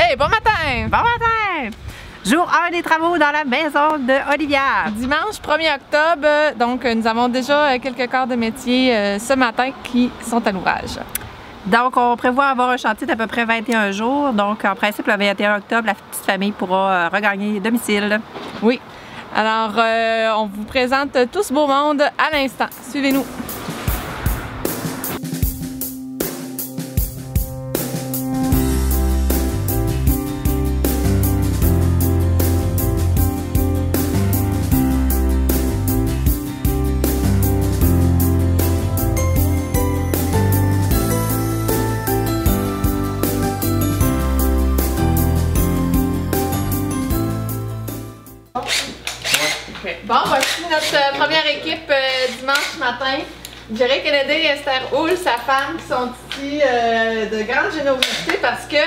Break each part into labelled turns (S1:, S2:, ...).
S1: Hey, bon matin!
S2: Bon matin! Jour 1 des travaux dans la maison de Olivia.
S1: Dimanche 1er octobre, donc nous avons déjà quelques corps de métier ce matin qui sont à l'ouvrage.
S2: Donc, on prévoit avoir un chantier d'à peu près 21 jours. Donc, en principe, le 21 octobre, la petite famille pourra regagner domicile.
S1: Oui. Alors, on vous présente tout ce beau monde à l'instant. Suivez-nous. Bon, voici notre première équipe dimanche matin. Jerry Kennedy et Esther Hull, sa femme, qui sont ici de grande générosité parce que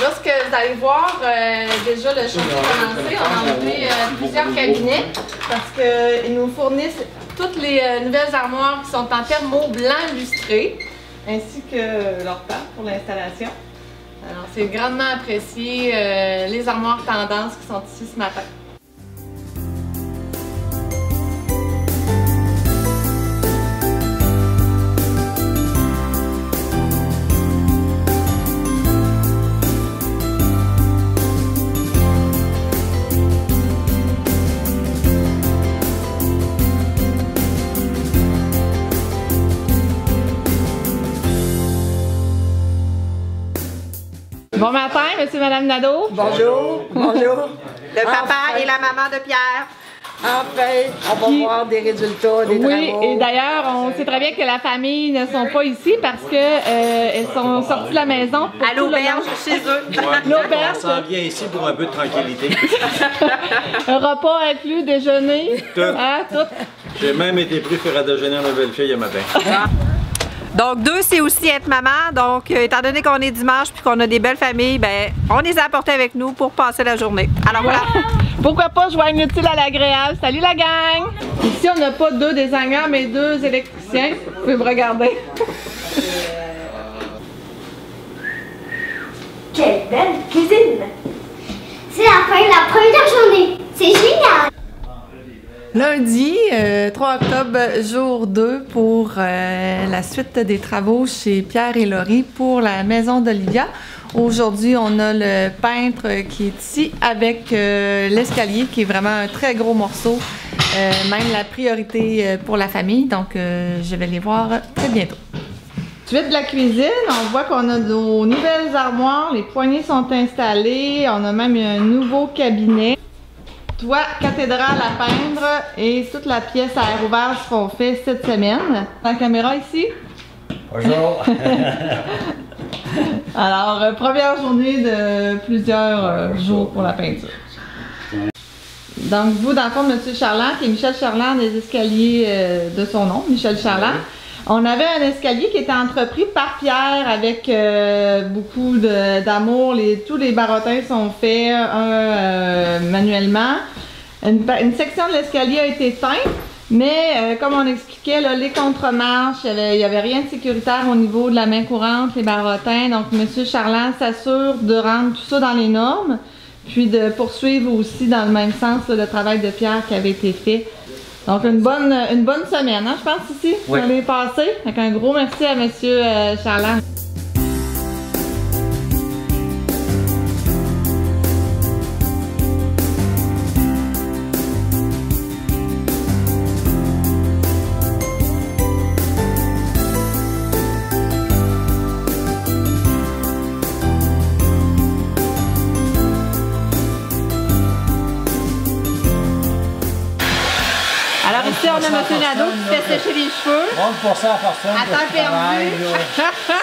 S1: lorsque vous allez voir déjà le chantier commencé, on a enlevé plusieurs cabinets parce qu'ils nous fournissent toutes les nouvelles armoires qui sont en thermo blanc lustré ainsi que leur part pour l'installation. Alors, c'est grandement apprécié les armoires tendances qui sont ici ce matin. Bon matin, monsieur et madame Nadeau.
S3: Bonjour, bonjour.
S2: Le papa et la maman de Pierre.
S3: Enfin, on va voir des résultats, des travaux.
S1: Oui, et d'ailleurs, on sait très bien que la famille ne sont pas ici parce que elles sont sorties de la maison pour
S2: À l'auberge chez eux.
S1: L'auberge.
S4: On s'en vient ici pour un peu de tranquillité.
S1: Un repas inclus, déjeuner.
S4: Tout.
S1: Hein, tout.
S4: J'ai même été pris faire à déjeuner à ma belle-fille un matin.
S2: Donc, 2, c'est aussi être maman. Donc, étant donné qu'on est dimanche puis qu'on a des belles familles, ben, on les a apportés avec nous pour passer la journée. Alors voilà.
S1: Pourquoi pas joindre l'utile à l'agréable. Salut la gang! Ici, on n'a pas 2 designers, mais 2 électriciens. Vous pouvez me regarder.
S5: Quelle belle cuisine! C'est la fin de la première journée! C'est génial!
S1: Lundi, 3 octobre, jour 2 pour la suite des travaux chez Pierre et Laurie pour la maison d'Olivia. Aujourd'hui, on a le peintre qui est ici avec l'escalier qui est vraiment un très gros morceau, même la priorité pour la famille. Donc, je vais les voir très bientôt. Suite de la cuisine, on voit qu'on a nos nouvelles armoires, les poignées sont installées, on a même un nouveau cabinet. Toit cathédrale à peindre et toute la pièce à air ouvert seront faits cette semaine. La caméra ici.
S4: Bonjour.
S1: Alors, première journée de plusieurs jours pour la peinture. Donc, vous, dans le fond, M. Charland, qui est Michel Charland des escaliers de son nom, Michel Charland. On avait un escalier qui était entrepris par Pierre avec beaucoup d'amour. Tous les barottins sont faits manuellement. Une section de l'escalier a été teinte, mais comme on expliquait, là, les contre-marches, il n'y avait rien de sécuritaire au niveau de la main courante, les barottins. Donc, M. Charland s'assure de rendre tout ça dans les normes, puis de poursuivre aussi dans le même sens là, le travail de Pierre qui avait été fait. Donc, une bonne semaine, hein, je pense, ici,
S4: oui.
S1: On est passé. Donc, un gros merci à M. Charland. Alors ici, on a M. Nadeau qui fait sécher les cheveux.
S4: 30% à personne.
S1: À temps perdu.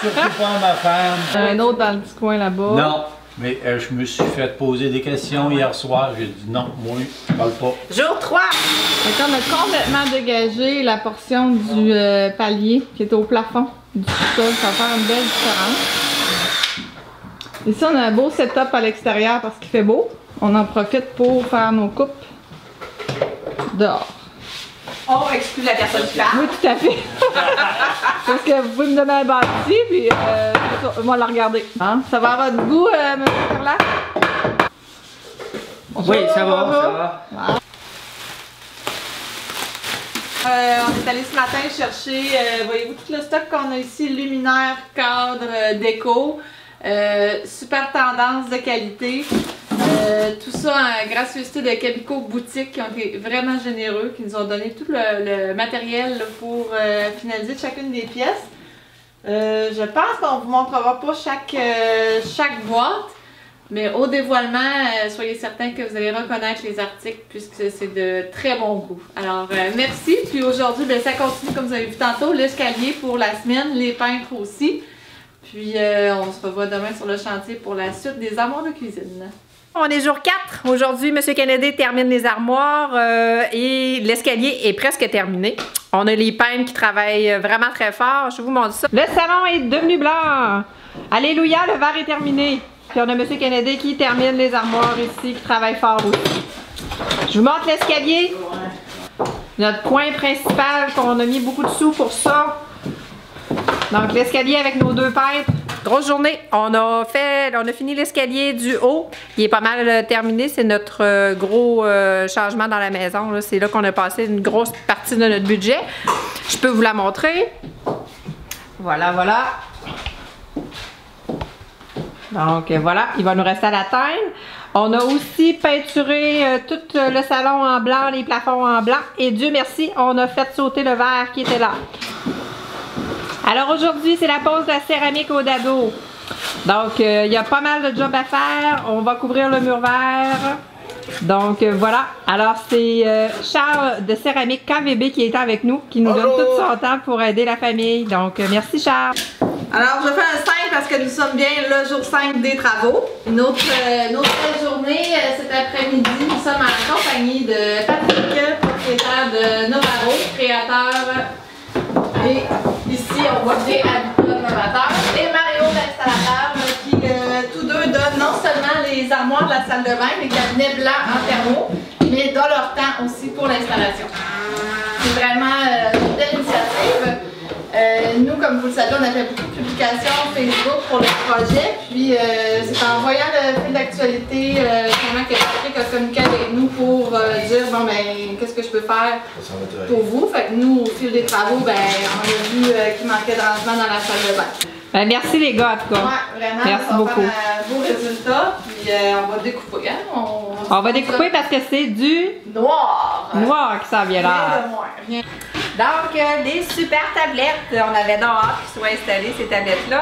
S4: Surtout pas ma femme.
S1: Un autre dans le petit coin là-bas.
S4: Non, mais je me suis fait poser des questions hier soir. J'ai dit non, moi, je parle pas.
S2: Jour 3.
S1: Donc, on a complètement dégagé la portion du palier qui est au plafond du sol. Ça va faire une belle différence. Ici, on a un beau setup à l'extérieur parce qu'il fait beau. On en profite pour faire nos coupes dehors.
S2: On exclut la personne qui parle.
S6: Oui, tout à fait. Parce que vous pouvez me donner un bâti, puis on va la regarder. Hein? Ça va à votre goût, M. Carla?
S7: Oui, ça va, ça va.
S1: On est allé ce matin chercher, voyez-vous, tout le stock qu'on a ici, luminaire, cadre, déco, super tendance de qualité. Tout ça en gracieuseté de Cabico Boutique qui ont été vraiment généreux, qui nous ont donné tout le matériel là, pour finaliser chacune des pièces. Je pense qu'on ne vous montrera pas chaque boîte, mais au dévoilement, soyez certains que vous allez reconnaître les articles puisque c'est de très bon goût. Alors, merci. Puis aujourd'hui, ben, ça continue comme vous avez vu tantôt, l'escalier pour la semaine, les peintres aussi. Puis on se revoit demain sur le chantier pour la suite des armoires de cuisine.
S2: On est jour 4. Aujourd'hui, M. Kennedy termine les armoires et l'escalier est presque terminé. On a les peintres qui travaillent vraiment très fort. Je vous montre ça. Le salon est devenu blanc. Alléluia, le verre est terminé. Puis on a M. Kennedy qui termine les armoires ici, qui travaille fort aussi. Je vous montre l'escalier. Notre point principal, qu'on a mis beaucoup de sous pour ça. Donc l'escalier avec nos deux peintres. Grosse journée. On a fini l'escalier du haut. Il est pas mal terminé. C'est notre gros changement dans la maison. C'est là qu'on a passé une grosse partie de notre budget. Je peux vous la montrer. Voilà, voilà. Donc voilà, il va nous rester à l'atteindre. On a aussi peinturé tout le salon en blanc, les plafonds en blanc. Et Dieu merci, on a fait sauter le verre qui était là. Alors aujourd'hui, c'est la pose de la céramique au dado. Donc, il y a pas mal de job à faire. On va couvrir le mur vert. Donc, voilà. Alors, c'est Charles de Céramique KVB qui est avec nous, qui nous donne tout son temps pour aider la famille. Donc, merci Charles.
S1: Alors, je fais un 5 parce que nous sommes bien le jour 5 des travaux. Une autre belle journée cet après-midi. Nous sommes en compagnie de Patrick, propriétaire de Novaro, créateur. Et ici, on voit bien Habitat Novateur et Mario, l'installateur, qui tous deux donnent non seulement les armoires de la salle de bain, les cabinets blancs en thermo, mais dans leur temps aussi pour l'installation. C'est vraiment une belle initiative. Nous, comme vous le savez, on a fait beaucoup de publications Facebook pour le projet. Puis, c'est en voyant le fil d'actualité, vraiment que Patrick a communiqué avec nous pour dire, bon, ben, qu'est-ce que je peux faire pour vous. Fait que nous, au fil des travaux, ben, on a vu qu'il manquait de rangement dans la salle de bain.
S2: Ben, merci les gars, en tout cas.
S1: Ouais, vraiment.
S2: Merci
S1: on va
S2: beaucoup.
S1: faire un beau résultat. Puis, on va découper. Hein?
S2: On va découper parce que c'est du
S1: noir.
S2: Noir qui s'en vient là.
S1: Rien de moins. Rien.
S2: Donc, des super tablettes. On avait donc hâte qu'ils soient installées, ces tablettes-là.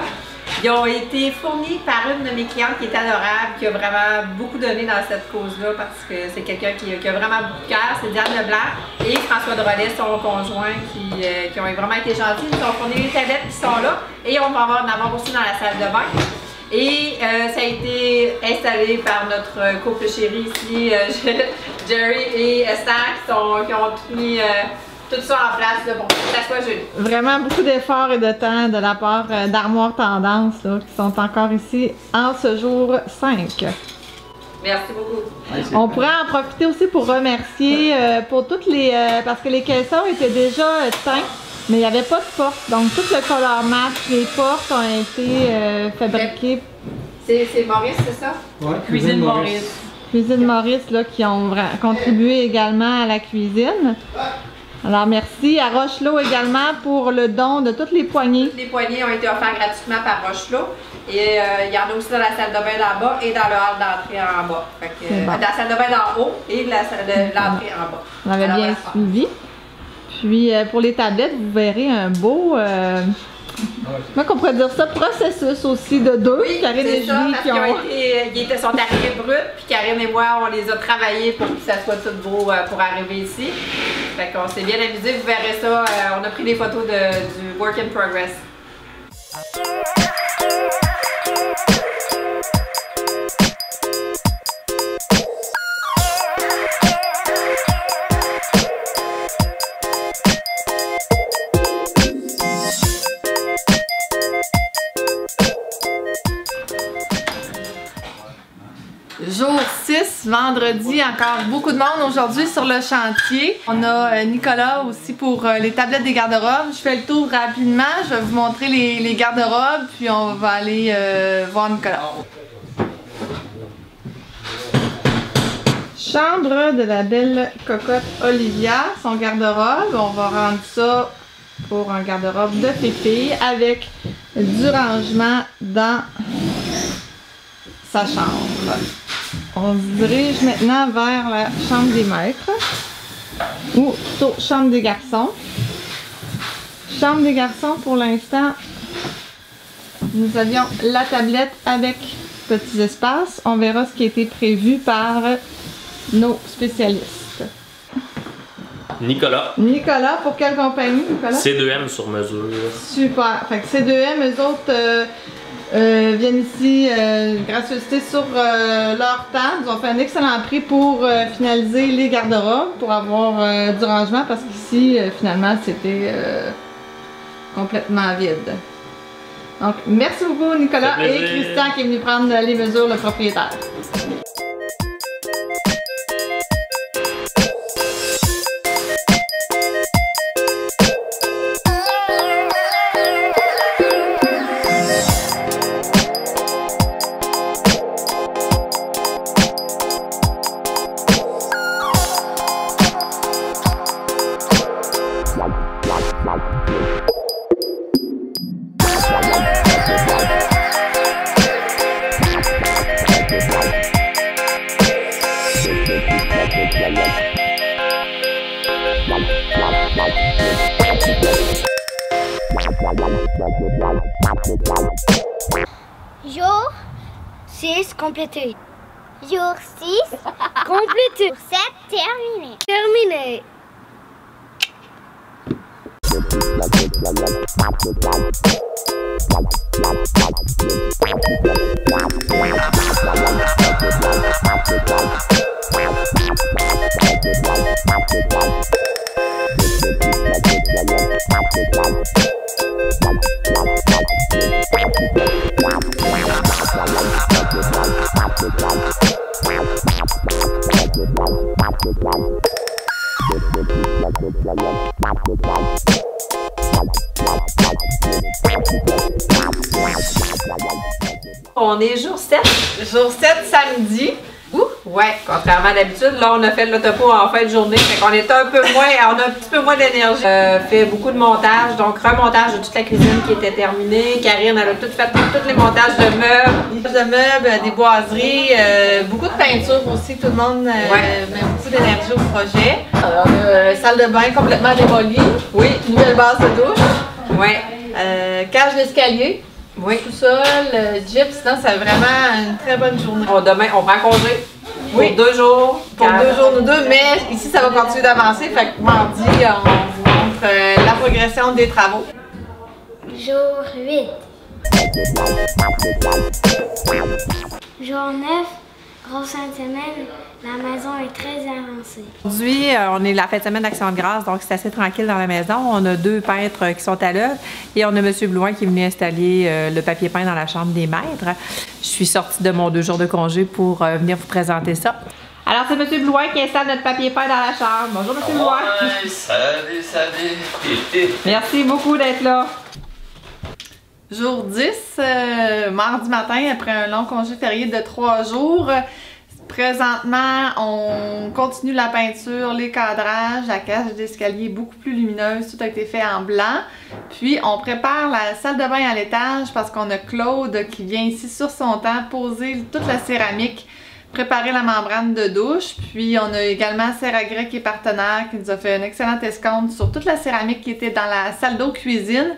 S2: Ils ont été fournis par une de mes clientes qui est adorable, qui a vraiment beaucoup donné dans cette cause-là parce que c'est quelqu'un qui a vraiment beaucoup de cœur. C'est Diane Leblanc et François Drolet, son conjoint, qui ont vraiment été gentils. Ils nous ont fourni les tablettes qui sont là et on va en avoir aussi dans la salle de bain. Et ça a été installé par notre couple chéri ici, Jerry et Esther, qui ont tout mis tout ça en place là, pour que ça soit joli.
S6: Vraiment beaucoup d'efforts et de temps de la part d'Armoire Tendance là, qui sont encore ici en ce jour 5.
S2: Merci beaucoup.
S6: On pourrait en profiter aussi pour remercier pour toutes les... parce que les caissons étaient déjà teints, mais il n'y avait pas de porte. Donc tout le color match, les portes ont été fabriquées.
S2: C'est Maurice, c'est ça?
S7: Ouais,
S2: Cuisine Maurice.
S6: Cuisine Maurice là, qui ont contribué également à la cuisine. Alors merci à Rochelot également pour le don de toutes les poignées.
S2: Toutes les poignées ont été offertes gratuitement par Rochelot. Et il y en a aussi dans la salle de bain d'en bas et dans le hall d'entrée en bas. Fait que,
S6: bon.
S2: dans la salle de bain d'en haut et la salle de l'entrée en bas.
S6: On avait
S2: Alors,
S6: bien suivi. Puis pour les tablettes, vous verrez un beau... comment on pourrait dire ça? Processus aussi de deux.
S2: Oui,
S6: Karine et
S2: c'est ça,
S6: Julie
S2: parce
S6: qui ont...
S2: ils sont arrivés bruts, puis Karine et moi, on les a travaillés pour que ça soit tout beau pour arriver ici. Fait qu'on s'est bien amusé, vous verrez ça. On a pris des photos du work in progress.
S1: Jour 6, vendredi, encore beaucoup de monde aujourd'hui sur le chantier. On a Nicolas aussi pour les tablettes des garde-robes. Je fais le tour rapidement, je vais vous montrer les garde-robes, puis on va aller voir Nicolas. Chambre de la belle cocotte Olivia, son garde-robe. On va rendre ça pour un garde-robe de Fifi avec du rangement dans sa chambre. On se dirige maintenant vers la chambre des maîtres, ou plutôt chambre des garçons. Chambre des garçons, pour l'instant, nous avions la tablette avec petits espaces. On verra ce qui a été prévu par nos spécialistes.
S7: Nicolas.
S1: Nicolas, pour quelle compagnie, Nicolas?
S7: C2M sur mesure.
S1: Super. Fait que C2M, eux autres viennent ici, gracieuseté sur leur temps. Ils ont fait un excellent prix pour finaliser les garde-robes, pour avoir du rangement, parce qu'ici, finalement, c'était complètement vide. Donc, merci beaucoup, Nicolas et Christian qui est venu prendre les mesures, le propriétaire.
S5: Jour 6 complété. Jour 6 complété. Jour 7 terminé. Terminé.
S2: On est jour 7.
S1: Jour 7, samedi.
S2: Ouais, contrairement à d'habitude, là on a fait le topo en fin de journée, fait qu'on est un peu moins, on a un petit peu moins d'énergie. Fait beaucoup de montage, donc remontage de toute la cuisine qui était terminée. Karine, elle a tout fait, tous les montages de meubles,
S1: Des boiseries, beaucoup de peinture aussi, tout le monde met beaucoup d'énergie au projet. Alors, salle de bain complètement démolie.
S2: Oui.
S1: Nouvelle base de douche.
S2: Ouais.
S1: Cage d'escalier.
S2: Oui.
S1: Sous-sol, gyps, non, c'est vraiment une très bonne journée.
S2: Demain, on prend congé.
S1: Oui.
S2: Pour 2 jours.
S1: Pour 2 jours, nous deux, mais ici, ça va continuer d'avancer. Fait que mardi, on vous montre la progression des travaux.
S5: Jour 8. Jour 9, grosse fin de semaine. La maison est très avancée.
S2: Aujourd'hui, on est la fin de semaine d'Action de grâce, donc c'est assez tranquille dans la maison. On a 2 peintres qui sont à l'œuvre et on a M. Blouin qui est venu installer le papier peint dans la chambre des maîtres. Je suis sortie de mon 2 jours de congé pour venir vous présenter ça. Alors, c'est M. Blouin qui installe notre papier peint dans la chambre. Bonjour, M. Blouin.
S7: Ouais, salut.
S2: Merci beaucoup d'être là.
S1: Jour 10, mardi matin, après un long congé férié de 3 jours. Présentement, on continue la peinture, les cadrages, la cage d'escalier beaucoup plus lumineuse, tout a été fait en blanc. Puis on prépare la salle de bain à l'étage parce qu'on a Claude qui vient ici sur son temps poser toute la céramique, préparer la membrane de douche. Puis on a également Ceragrec qui est partenaire, qui nous a fait un excellent escompte sur toute la céramique qui était dans la salle d'eau cuisine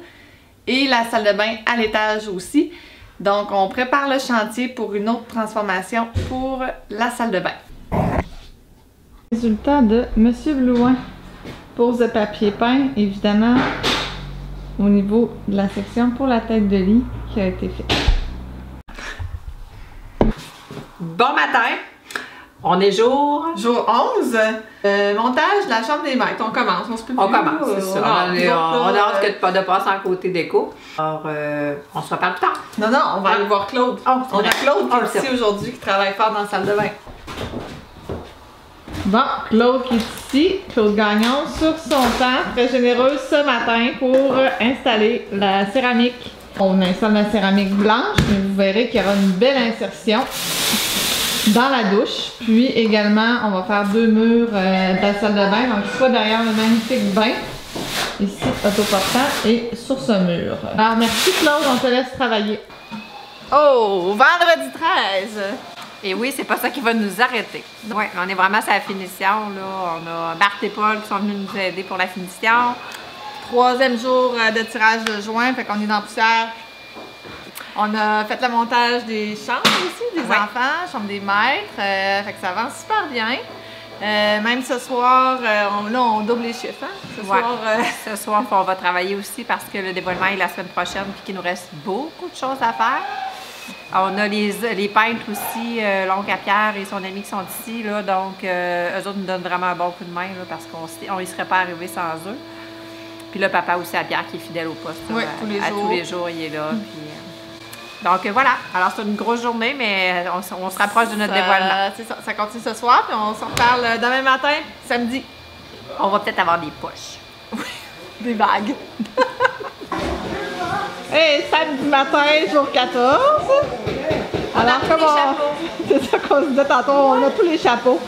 S1: et la salle de bain à l'étage aussi. Donc, on prépare le chantier pour une autre transformation pour la salle de bain. Résultat de M. Blouin. Pose de papier peint, évidemment, au niveau de la section pour la tête de lit qui a été faite.
S2: Bon matin! On est jour...
S1: Jour 11, montage de la chambre des maîtres. On commence, on se peut plus.
S2: On commence, c'est ça. On a hâte de passer en côté déco. Alors, on se reparle plus tard.
S1: Non, on va aller voir Claude.
S2: Oh,
S1: on a Claude qui
S2: oh,
S1: est ici aujourd'hui, qui travaille fort dans la salle de bain.
S6: Bon, Claude qui est ici, Claude Gagnon, sur son temps, très généreuse ce matin pour installer la céramique. On installe la céramique blanche, mais vous verrez qu'il y aura une belle insertion dans la douche. Puis également, on va faire 2 murs de la salle de bain, donc soit derrière le magnifique bain, ici autoportant, et sur ce mur. Alors merci Claude, on te laisse travailler.
S1: Oh, vendredi 13!
S2: Et oui, c'est pas ça qui va nous arrêter. Oui, on est vraiment sur la finition, là. On a Marthe et Paul qui sont venus nous aider pour la finition.
S1: 3e jour de tirage de joint, fait qu'on est dans la poussière. On a fait le montage des chambres aussi, des enfants, chambre des maîtres, fait que ça avance super bien. Même ce soir, on double les chiffres, hein?
S2: Ce soir, on va travailler aussi parce que le dévoilement est la semaine prochaine puis qu'il nous reste beaucoup de choses à faire. On a les peintres aussi, l'oncle à Pierre et son ami qui sont ici, là, donc eux autres nous donnent vraiment un bon coup de main là, parce qu'on y serait pas arrivé sans eux. Puis le papa aussi à Pierre qui est fidèle au poste.
S1: Oui,
S2: là,
S1: tous
S2: les jours, il est là. Puis, donc voilà, alors c'est une grosse journée, mais on se rapproche de notre dévoilement.
S1: C'est ça, ça continue ce soir, puis on s'en reparle demain matin, samedi.
S2: On va peut-être avoir des poches.
S1: Oui, des bagues.
S6: Et samedi matin, jour 14. Alors, comme c'est ça qu'on se disait tantôt, on a tous les chapeaux.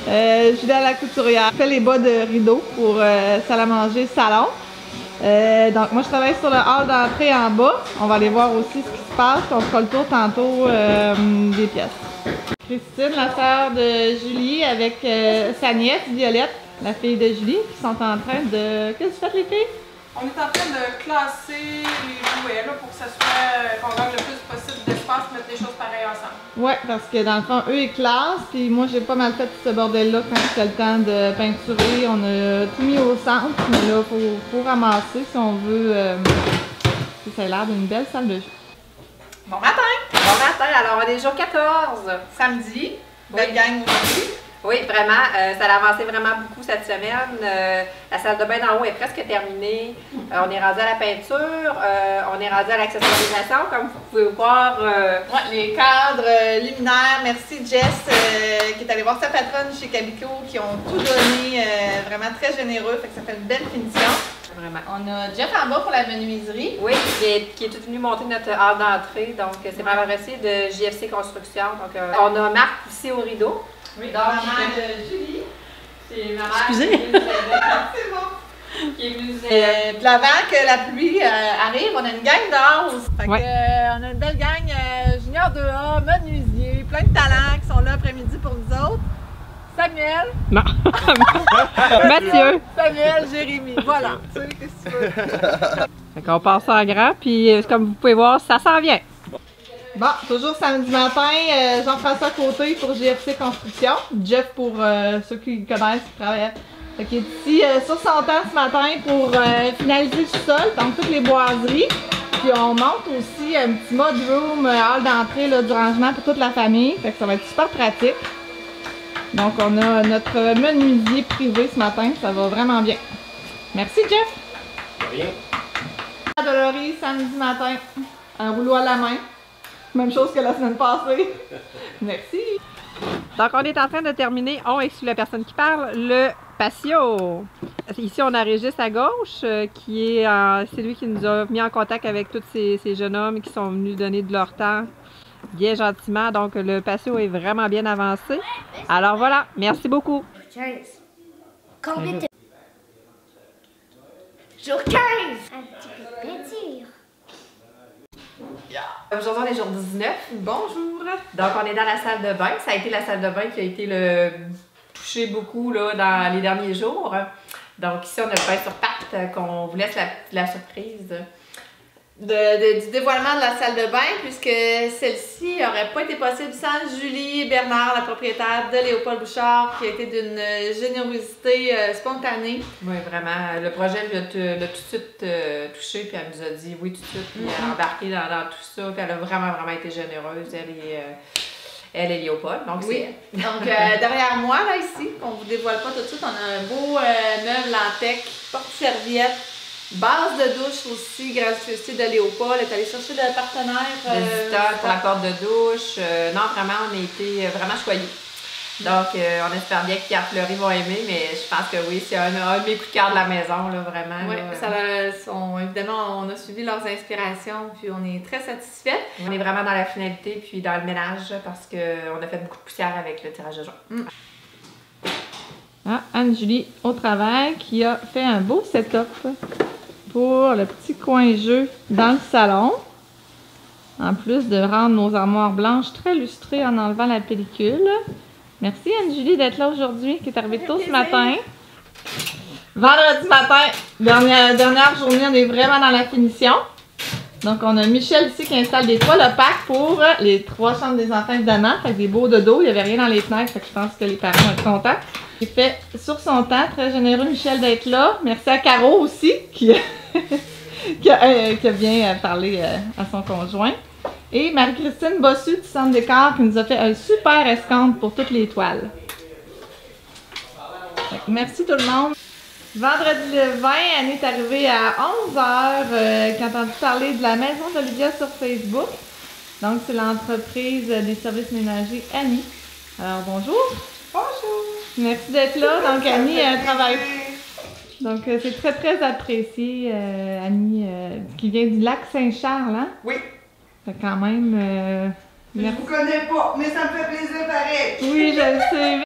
S6: Julia la couturière fait les bas de rideau pour salle à manger, salon. Donc, moi, je travaille sur le hall d'entrée en bas. On va aller voir aussi ce qui se passe. On fera le tour tantôt des pièces. Christine, la sœur de Julie, avec sa nièce Violette, la fille de Julie, qui sont en train de... Qu'est-ce que vous faites, les filles?
S1: On est en train de classer les jouets là, pour que ça soit qu'on gagne le plus possible d'espace, mettre les choses pareilles ensemble.
S6: Ouais, parce que dans le fond, eux ils classent, puis moi j'ai pas mal fait ce bordel-là quand c'était le temps de peinturer. On a tout mis au centre, mais là, faut ramasser si on veut que ça ait l'air d'une belle salle de jeu.
S1: Bon matin!
S2: Bon matin, alors on est jour 14.
S1: Samedi, belle gang aujourd'hui.
S2: Oui, vraiment, ça a avancé vraiment beaucoup cette semaine. La salle de bain d'en haut est presque terminée. On est rendu à la peinture, on est rendu à l'accessorisation, comme vous pouvez voir.
S1: Ouais, les cadres luminaires, merci Jess qui est allée voir sa patronne chez Cabico, qui ont tout donné, vraiment très généreux, fait que ça fait une belle finition.
S2: Vraiment.
S1: On a Jeff en bas pour la menuiserie.
S2: Oui, qui est tout venu monter notre hall d'entrée, donc c'est vraiment reçu de JFC Construction. Donc, on a Marc aussi au rideau.
S1: Oui, donc, maman de Julie.
S2: C'est ma mère.
S1: Excusez.
S2: C'est bon. Qui est venue nous aider.
S1: Puis avant que la pluie arrive, on a une gang de 11. Fait
S2: Ouais.
S1: que, on a une belle gang junior 2A, menuisier, plein de talents qui sont là après-midi pour nous autres. Samuel.
S2: Non. Mathieu.
S1: Samuel, Jérémy. Voilà. Tu sais, qu'est-ce que tu veux?
S2: Fait qu'on passe en grand, puis comme vous pouvez voir, ça s'en vient.
S6: Bon, toujours samedi matin, Jean-François Côté pour JFC Construction. Jeff pour ceux qui connaissent, qui travaillent. Fait qu'il est ici sur son temps ce matin pour finaliser le sous-sol, donc toutes les boiseries. Puis on monte aussi un petit mode room, hall d'entrée du rangement pour toute la famille. Fait que ça va être super pratique. Donc on a notre menuisier privé ce matin, ça va vraiment bien. Merci Jeff!
S4: Rien.
S6: Dolorie, samedi matin, un rouleau à la main. Même chose que la semaine passée. Merci!
S2: Donc, on est en train de terminer, on exclut la personne qui parle, le patio. Ici, on a Régis à gauche, qui est c'est lui qui nous a mis en contact avec tous ces jeunes hommes qui sont venus donner de leur temps bien gentiment. Donc, le patio est vraiment bien avancé. Alors voilà, merci beaucoup.
S5: 15. Combien de... Jour 15! Un petit peu de peinture.
S2: Aujourd'hui, on est jour 19.
S1: Bonjour!
S2: Donc, on est dans la salle de bain. Ça a été la salle de bain qui a été touchée beaucoup là, dans les derniers jours. Donc, ici, on a le bain sur pattes qu'on vous laisse la surprise.
S1: Du dévoilement de la salle de bain, puisque celle-ci n'aurait pas été possible sans Julie Bernard, la propriétaire de Léopold Bouchard, qui a été d'une générosité spontanée.
S2: Oui, vraiment. Le projet l'a tout de suite touché, puis elle nous a dit oui tout de suite, puis elle a embarqué dans tout ça, puis elle a vraiment, vraiment été généreuse. Elle est Léopold, donc
S1: Oui. Donc, derrière moi, là, ici, on vous dévoile pas tout de suite, on a un beau meuble en tech, porte-serviette, base de douche aussi, gracieuseté de Léopold. Elle est allée chercher des partenaires.
S2: Le visiteur pour la porte de douche. Non, vraiment, on a été vraiment choyés. Donc, on espère bien que Pierre Fleury vont aimer, mais je pense que oui, c'est un de mes coups de cœur de la maison, là, vraiment.
S1: Oui,
S2: là.
S1: Évidemment, on a suivi leurs inspirations, puis on est très satisfaits.
S2: On est vraiment dans la finalité, puis dans le ménage, parce qu'on a fait beaucoup de poussière avec le tirage de joint.
S6: Ah, Anne-Julie au travail qui a fait un beau setup pour le petit coin jeu dans le salon. En plus de rendre nos armoires blanches très lustrées en enlevant la pellicule. Merci Anne-Julie d'être là aujourd'hui, qui est arrivée tôt ce matin. Vendredi matin, dernière journée, on est vraiment dans la finition. Donc on a Michel ici qui installe des toiles opaques pour les 3 chambres des enfants évidemment. Fait que des beaux dodos, il n'y avait rien dans les fenêtres, fait que je pense que les parents vont être contents. Il fait sur son temps, très généreux Michel d'être là. Merci à Caro aussi qui vient parler à son conjoint. Et Marie-Christine Bossu du Centre Décor qui nous a fait un super escompte pour toutes les toiles. Merci tout le monde. Vendredi le 20, Annie est arrivée à 11h qui a entendu parler de la maison d'Olivia sur Facebook. Donc, c'est l'entreprise des services ménagers Annie. Alors, bonjour.
S3: Bonjour.
S6: Merci d'être là. Donc, Annie travaille. Donc, c'est très, très apprécié, Annie, qui vient du lac Saint-Charles, hein?
S3: Oui.
S6: Fait quand même.
S3: Je vous connais pas, mais ça me fait plaisir pareil.
S6: Oui, je le sais.